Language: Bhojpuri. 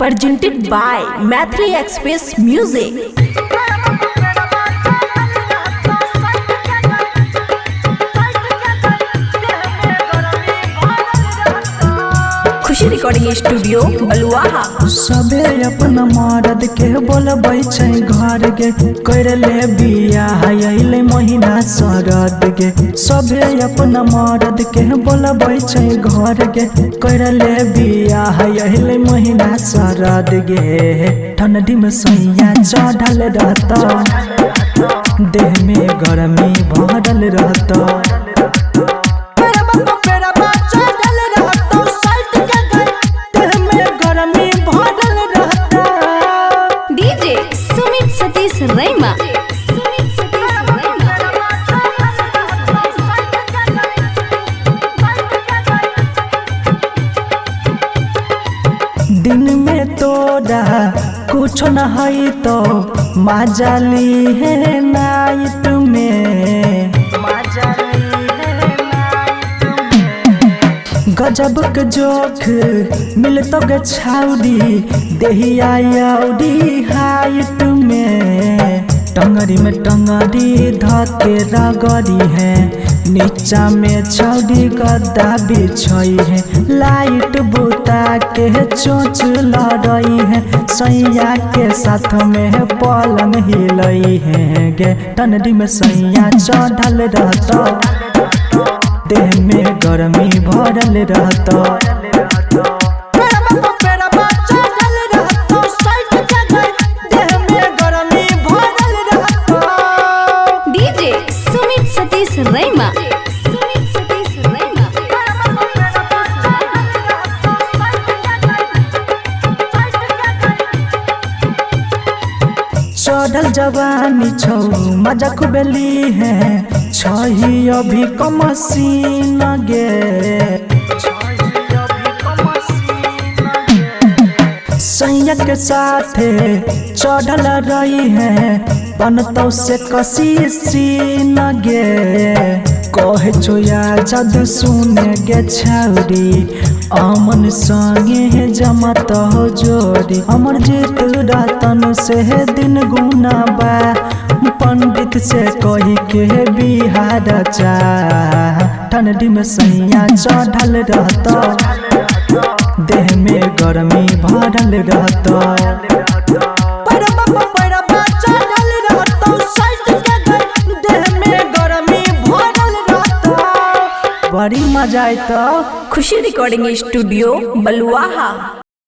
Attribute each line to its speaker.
Speaker 1: presented by Mathri Express Music। Khushi recording studio Baluaha.
Speaker 2: सबे अपना मर्द के बोलबै छै घर गे, कर ले बियाह अइले महीना शरद गे। सबे अपना मर्द के बोलबै छै घर गे, कर ले बियाह अइले महीना शरद गे। ठंडी में सैया चढ़ल रहता, देह में गर्मी भरल रहता। दिन में तोरा कुछ न है तो मजाली है नाइट में, गजब के जोख मिल तो गे छाउडी देहिया याउडी हाइट में। टंगरी में टंगरी धके रगड़ी है, नीचा में छौड़ी गद्दा बिछई है। लाइट बुता के चोच लड़ई है, सैया के साथ में पलंग हिलई है गे। ठंडी में सैया चढ़ल रहता, देह में गर्मी भरल रहता। चढ़ल जवानी छौ मजा खुबेली है, छही अभी कमसीन गे। सैया के साथे चढ़ल रही है, बनतौ से कसी सीन गे। कहे छो जद सुने गे छौरी, अमन संगे जमत हो जोड़ी। अमर जीत रतन से दिन गुना बा, पंडित से कही के बिहार चा। ठंडी में सैया चढ़ल रहता, देह में गर्मी भरल रहता। बड़ी मजा आई तो।
Speaker 1: खुशी रिकॉर्डिंग स्टूडियो बलुआहा।